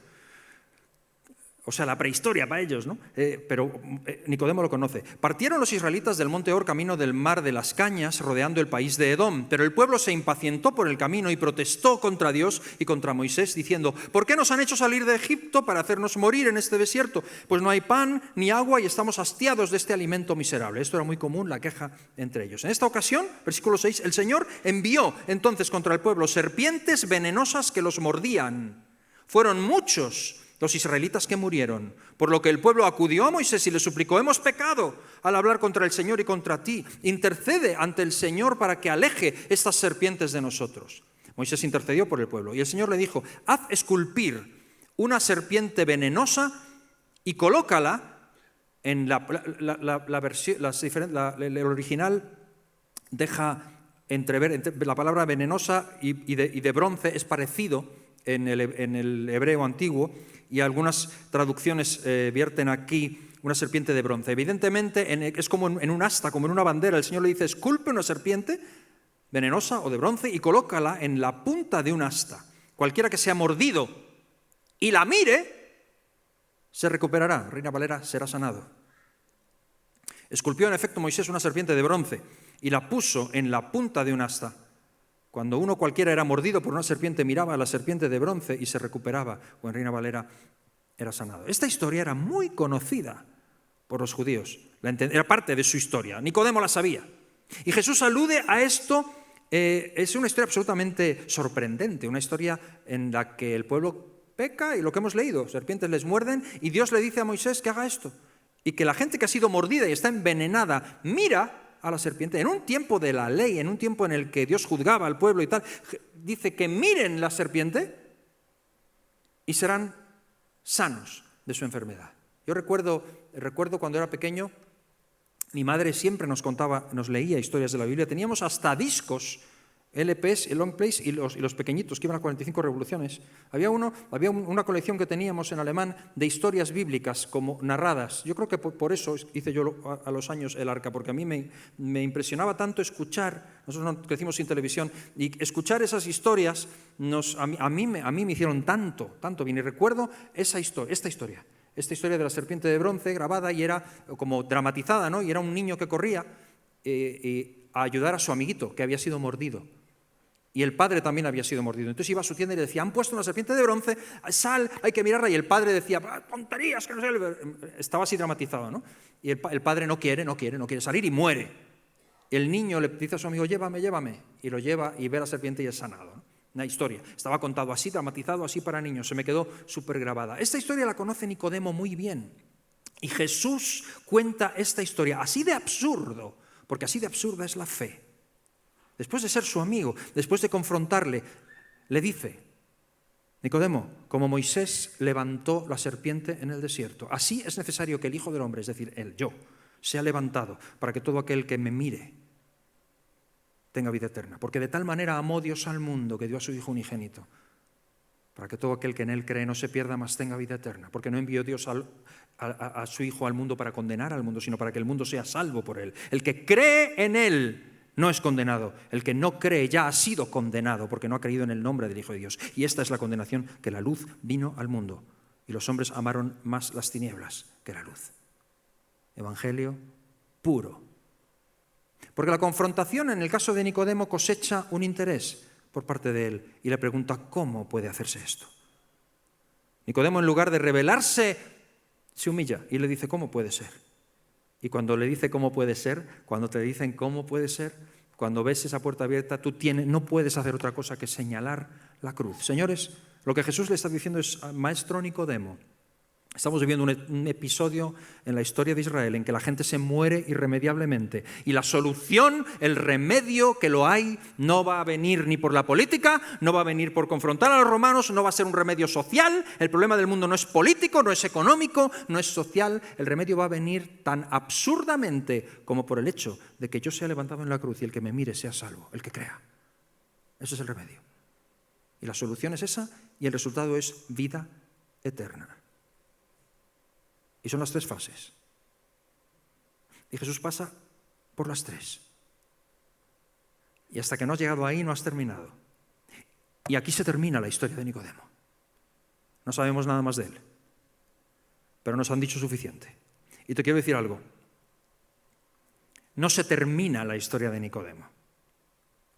Speaker 1: o sea, la prehistoria para ellos, ¿no? Pero Nicodemo lo conoce. Partieron los israelitas del monte Hor camino del mar de las Cañas, rodeando el país de Edom. Pero el pueblo se impacientó por el camino y protestó contra Dios y contra Moisés, diciendo: ¿por qué nos han hecho salir de Egipto para hacernos morir en este desierto? Pues no hay pan ni agua y estamos hastiados de este alimento miserable. Esto era muy común, la queja entre ellos. En esta ocasión, versículo 6, el Señor envió entonces contra el pueblo serpientes venenosas que los mordían. Fueron muchos los israelitas que murieron, por lo que el pueblo acudió a Moisés y le suplicó: hemos pecado al hablar contra el Señor y contra ti. Intercede ante el Señor para que aleje estas serpientes de nosotros. Moisés intercedió por el pueblo y el Señor le dijo: haz esculpir una serpiente venenosa y colócala en el original deja entrever, la palabra venenosa y de bronce es parecido en el hebreo antiguo, y algunas traducciones vierten aquí una serpiente de bronce. Evidentemente es como en un asta, como en una bandera. El Señor le dice: esculpe una serpiente venenosa o de bronce y colócala en la punta de un asta. Cualquiera que sea mordido y la mire, se recuperará. Reina Valera, será sanado. Esculpió en efecto Moisés una serpiente de bronce y la puso en la punta de un asta. Cuando uno cualquiera era mordido por una serpiente, miraba a la serpiente de bronce y se recuperaba, o en Reina Valera era sanado. Esta historia era muy conocida por los judíos, era parte de su historia. Nicodemo la sabía. Y Jesús alude a esto. Es una historia absolutamente sorprendente, una historia en la que el pueblo peca y lo que hemos leído, serpientes les muerden y Dios le dice a Moisés que haga esto. Y que la gente que ha sido mordida y está envenenada mira a la serpiente. En un tiempo de la ley, en un tiempo en el que Dios juzgaba al pueblo y tal, dice que miren la serpiente y serán sanos de su enfermedad. Yo recuerdo cuando era pequeño, mi madre siempre nos contaba, nos leía historias de la Biblia. Teníamos hasta discos, LPs, long plays y los pequeñitos que iban a 45 revoluciones. Había una colección que teníamos en alemán de historias bíblicas como narradas. Yo creo que por eso hice yo a los años el Arca, porque a mí me impresionaba tanto escuchar. Nosotros no crecimos sin televisión y escuchar esas historias a mí me hicieron tanto bien. Y recuerdo esta historia de la serpiente de bronce grabada y era como dramatizada, ¿no? Y era un niño que corría a ayudar a su amiguito que había sido mordido. Y el padre también había sido mordido. Entonces iba a su tienda y le decía: han puesto una serpiente de bronce, sal, hay que mirarla. Y el padre decía: tonterías, que no sé. Estaba así dramatizado, ¿no? Y el padre no quiere salir y muere. El niño le dice a su amigo: llévame. Y lo lleva y ve la serpiente y es sanado, ¿no? Una historia. Estaba contado así, dramatizado así para niños. Se me quedó súper grabada. Esta historia la conoce Nicodemo muy bien. Y Jesús cuenta esta historia así de absurdo, porque así de absurda es la fe. Después de ser su amigo, después de confrontarle, le dice: Nicodemo, como Moisés levantó la serpiente en el desierto, así es necesario que el Hijo del Hombre, es decir, yo, sea levantado para que todo aquel que me mire tenga vida eterna. Porque de tal manera amó Dios al mundo que dio a su Hijo unigénito, para que todo aquel que en Él cree no se pierda, mas tenga vida eterna. Porque no envió Dios a su Hijo al mundo para condenar al mundo, sino para que el mundo sea salvo por Él. El que cree en Él no es condenado. El que no cree ya ha sido condenado porque no ha creído en el nombre del Hijo de Dios. Y esta es la condenación, que la luz vino al mundo y los hombres amaron más las tinieblas que la luz. Evangelio puro. Porque la confrontación en el caso de Nicodemo cosecha un interés por parte de él y le pregunta: ¿cómo puede hacerse esto? Nicodemo, en lugar de rebelarse, se humilla y le dice: ¿cómo puede ser? Y cuando le dice cómo puede ser, cuando te dicen cómo puede ser, Cuando ves esa puerta abierta, no puedes hacer otra cosa que señalar la cruz. Señores, lo que Jesús le está diciendo es: Maestro Nicodemo, estamos viviendo un episodio en la historia de Israel en que la gente se muere irremediablemente, y la solución, el remedio que lo hay, no va a venir ni por la política, no va a venir por confrontar a los romanos, no va a ser un remedio social. El problema del mundo no es político, no es económico, no es social. El remedio va a venir tan absurdamente como por el hecho de que yo sea levantado en la cruz y el que me mire sea salvo, el que crea. Ese es el remedio. Y la solución es esa, y el resultado es vida eterna. Y son las 3 fases. Y Jesús pasa por las 3. Y hasta que no has llegado ahí, no has terminado. Y aquí se termina la historia de Nicodemo. No sabemos nada más de él, pero nos han dicho suficiente. Y te quiero decir algo. No se termina la historia de Nicodemo.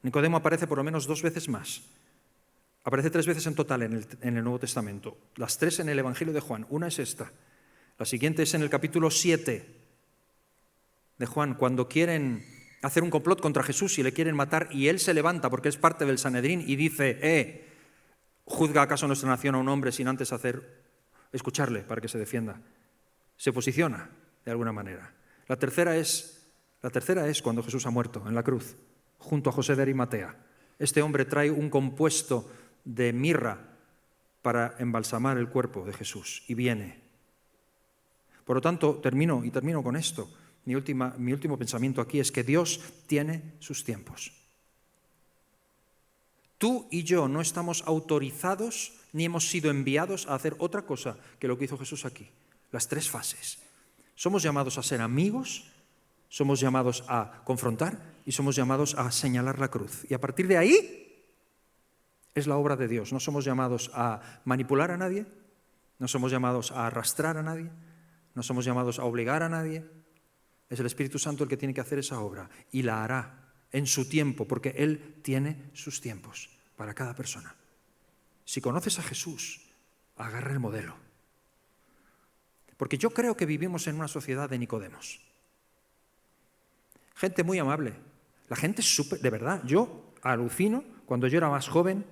Speaker 1: Nicodemo aparece por lo menos 2 veces más. Aparece 3 veces en total en el Nuevo Testamento. Las 3 en el Evangelio de Juan. Una es esta. La siguiente es en el capítulo 7 de Juan, cuando quieren hacer un complot contra Jesús y le quieren matar, y él se levanta porque es parte del Sanedrín y dice: ¿juzga acaso nuestra nación a un hombre sin antes escucharle para que se defienda? Se posiciona de alguna manera. La tercera es cuando Jesús ha muerto en la cruz, junto a José de Arimatea. Este hombre trae un compuesto de mirra para embalsamar el cuerpo de Jesús y viene. Por lo tanto, termino con esto. Mi último pensamiento aquí es que Dios tiene sus tiempos. Tú y yo no estamos autorizados ni hemos sido enviados a hacer otra cosa que lo que hizo Jesús aquí. Las 3 fases. Somos llamados a ser amigos, somos llamados a confrontar y somos llamados a señalar la cruz. Y a partir de ahí es la obra de Dios. No somos llamados a manipular a nadie, no somos llamados a arrastrar a nadie, no somos llamados a obligar a nadie. Es el Espíritu Santo el que tiene que hacer esa obra, y la hará en su tiempo, porque Él tiene sus tiempos para cada persona. Si conoces a Jesús, agarra el modelo. Porque yo creo que vivimos en una sociedad de Nicodemos. Gente muy amable. La gente es súper... De verdad, yo alucino, cuando yo era más joven...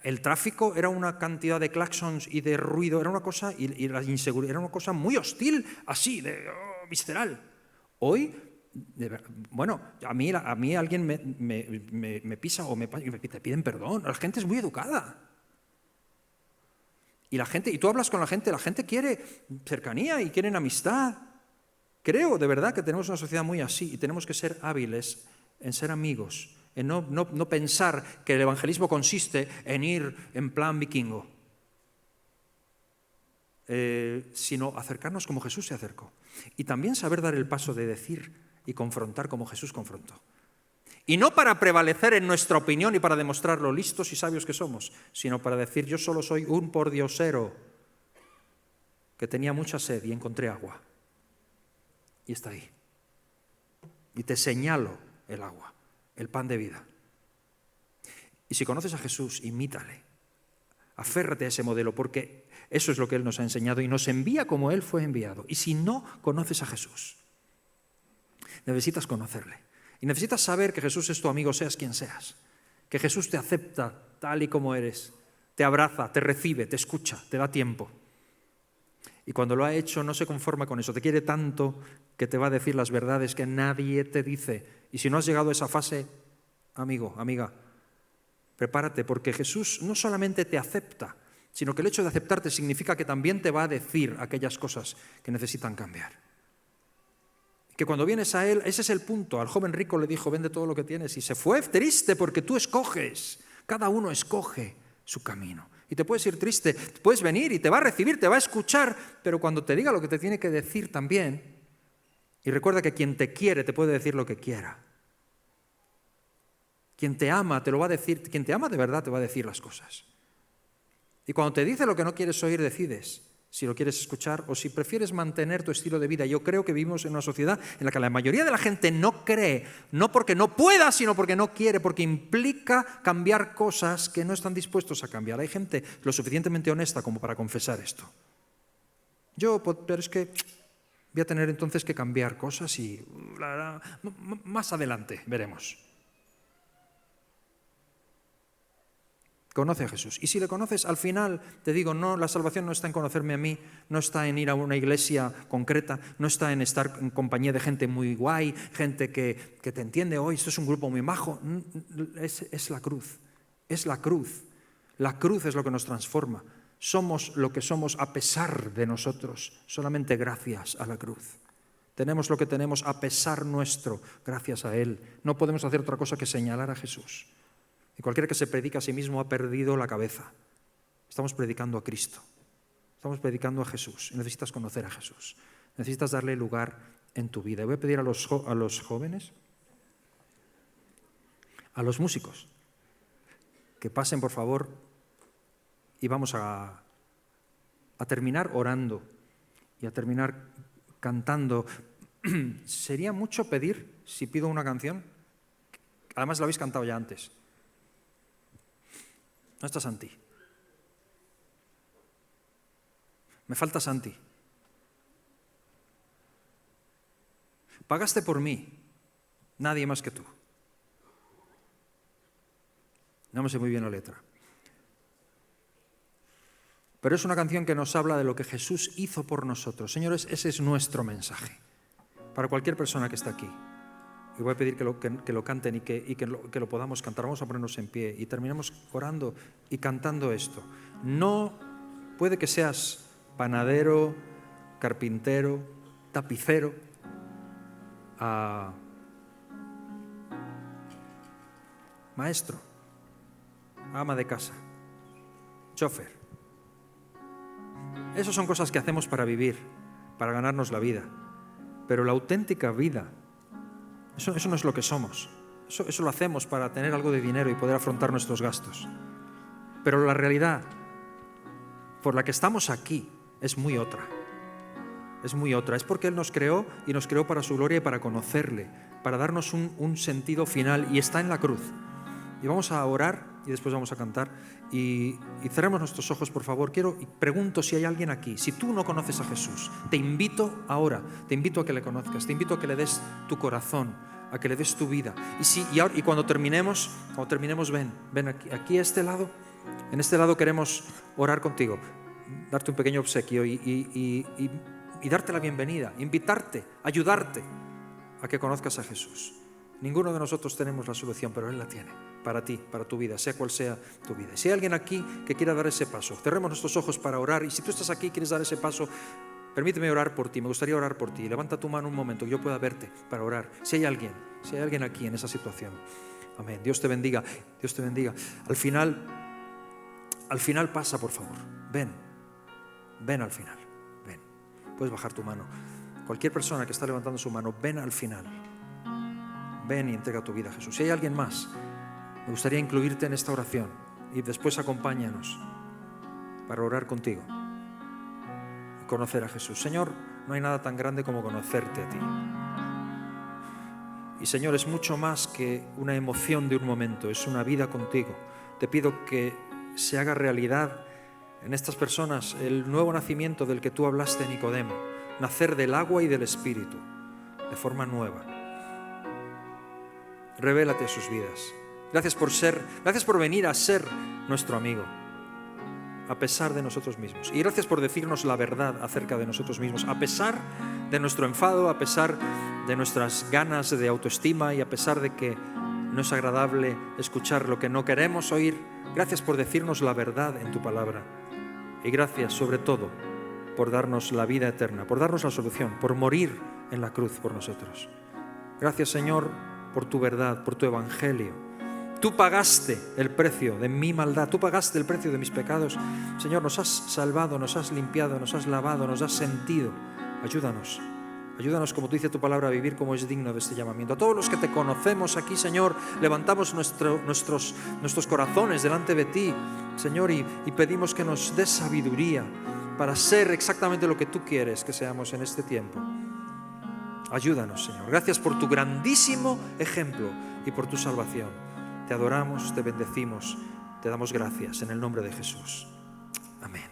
Speaker 1: El tráfico era una cantidad de claxons y de ruido, era una cosa, y la inseguridad era una cosa muy hostil, así, visceral. Hoy, a mí alguien me pisa o te piden perdón. La gente es muy educada. Y tú hablas con la gente quiere cercanía y quieren amistad. Creo de verdad que tenemos una sociedad muy así y tenemos que ser hábiles en ser amigos. En no pensar que el evangelismo consiste en ir en plan vikingo, sino acercarnos como Jesús se acercó. Y también saber dar el paso de decir y confrontar como Jesús confrontó. Y no para prevalecer en nuestra opinión y para demostrar lo listos y sabios que somos, sino para decir: yo solo soy un pordiosero que tenía mucha sed y encontré agua. Y está ahí. Y te señalo el agua, el pan de vida. Y si conoces a Jesús, imítale. Aférrate a ese modelo, porque eso es lo que Él nos ha enseñado y nos envía como Él fue enviado. Y si no conoces a Jesús, necesitas conocerle. Y necesitas saber que Jesús es tu amigo, seas quien seas. Que Jesús te acepta tal y como eres. Te abraza, te recibe, te escucha, te da tiempo. Y cuando lo ha hecho, no se conforma con eso. Te quiere tanto que te va a decir las verdades que nadie te dice. Y si no has llegado a esa fase, amigo, amiga, prepárate, porque Jesús no solamente te acepta, sino que el hecho de aceptarte significa que también te va a decir aquellas cosas que necesitan cambiar. Que cuando vienes a Él, ese es el punto. Al joven rico le dijo: vende todo lo que tienes, y se fue triste porque tú escoges. Cada uno escoge su camino. Y te puedes ir triste, puedes venir y te va a recibir, te va a escuchar, pero cuando te diga lo que te tiene que decir también, y recuerda que quien te quiere te puede decir lo que quiera. Quien te ama te lo va a decir, quien te ama de verdad te va a decir las cosas. Y cuando te dice lo que no quieres oír, decides si lo quieres escuchar o si prefieres mantener tu estilo de vida. Yo creo que vivimos en una sociedad en la que la mayoría de la gente no cree, no porque no pueda, sino porque no quiere, porque implica cambiar cosas que no están dispuestos a cambiar. Hay gente lo suficientemente honesta como para confesar esto. Pero es que Voy a tener entonces que cambiar cosas y más adelante veremos. Conoce a Jesús. Y si le conoces, al final, te digo, no, la salvación no está en conocerme a mí, no está en ir a una iglesia concreta, no está en estar en compañía de gente muy guay, gente que te entiende hoy, esto es un grupo muy majo. Es la cruz, es la cruz. La cruz es lo que nos transforma. Somos lo que somos a pesar de nosotros, solamente gracias a la cruz. Tenemos lo que tenemos a pesar nuestro, gracias a Él. No podemos hacer otra cosa que señalar a Jesús. Y cualquiera que se predica a sí mismo ha perdido la cabeza. Estamos predicando a Cristo. Estamos predicando a Jesús. Y necesitas conocer a Jesús. Necesitas darle lugar en tu vida. Y voy a pedir a los jóvenes, a los músicos, que pasen, por favor, y vamos a terminar orando y a terminar cantando. Sería mucho pedir, si pido una canción, además la habéis cantado ya antes. No está Santi. Me falta Santi. Pagaste por mí, nadie más que tú. No me sé muy bien la letra. Pero es una canción que nos habla de lo que Jesús hizo por nosotros. Señores, ese es nuestro mensaje para cualquier persona que está aquí. Y voy a pedir que lo canten y que lo podamos cantar. Vamos a ponernos en pie y terminamos orando y cantando esto. No puede que seas panadero, carpintero, tapicero, maestro, ama de casa, chofer. Esas son cosas que hacemos para vivir, para ganarnos la vida. Pero la auténtica vida, eso no es lo que somos. Eso lo hacemos para tener algo de dinero y poder afrontar nuestros gastos. Pero la realidad por la que estamos aquí es muy otra. Es muy otra. Es porque Él nos creó y nos creó para su gloria y para conocerle, para darnos un sentido final, y está en la cruz. Y vamos a orar y después vamos a cantar. Y cerremos nuestros ojos, por favor. Pregunto si hay alguien aquí. Si tú no conoces a Jesús, te invito ahora, te invito a que le conozcas, te invito a que le des tu corazón, a que le des tu vida. Y cuando terminemos, ven aquí a este lado. En este lado queremos orar contigo, darte un pequeño obsequio y darte la bienvenida, invitarte, ayudarte a que conozcas a Jesús. Ninguno de nosotros tenemos la solución, pero Él la tiene para ti, para tu vida, sea cual sea tu vida. Si hay alguien aquí que quiera dar ese paso, cerremos nuestros ojos para orar. Y si tú estás aquí y quieres dar ese paso, permíteme orar por ti, me gustaría orar por ti. Levanta tu mano un momento, que yo pueda verte para orar. Si hay alguien aquí en esa situación. Amén. Dios te bendiga, Dios te bendiga. Al final pasa, por favor. Ven al final. Ven. Puedes bajar tu mano. Cualquier persona que está levantando su mano, ven al final. Ven y entrega tu vida a Jesús. Si hay alguien más, me gustaría incluirte en esta oración y después acompáñanos para orar contigo y conocer a Jesús. Señor, no hay nada tan grande como conocerte a ti. Y Señor, es mucho más que una emoción de un momento, es una vida contigo. Te pido que se haga realidad en estas personas el nuevo nacimiento del que tú hablaste, Nicodemo, nacer del agua y del Espíritu de forma nueva. Revélate a sus vidas. Gracias por venir a ser nuestro amigo, a pesar de nosotros mismos. Y gracias por decirnos la verdad acerca de nosotros mismos, a pesar de nuestro enfado, a pesar de nuestras ganas de autoestima y a pesar de que no es agradable escuchar lo que no queremos oír. Gracias por decirnos la verdad en tu palabra. Y gracias, sobre todo, por darnos la vida eterna, por darnos la solución, por morir en la cruz por nosotros. Gracias, Señor, por tu verdad, por tu evangelio. Tú pagaste el precio de mi maldad, tú pagaste el precio de mis pecados. Señor, nos has salvado, nos has limpiado, nos has lavado, nos has sentido. Ayúdanos, como tú dices tu palabra, a vivir como es digno de este llamamiento. A todos los que te conocemos aquí, Señor, levantamos nuestros corazones delante de ti, Señor, y pedimos que nos des sabiduría para ser exactamente lo que tú quieres que seamos en este tiempo. Ayúdanos, Señor. Gracias por tu grandísimo ejemplo y por tu salvación. Te adoramos, te bendecimos, te damos gracias en el nombre de Jesús. Amén.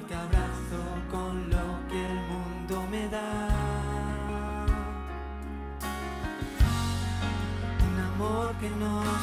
Speaker 2: que abrazo con lo que el mundo me da. Un amor que no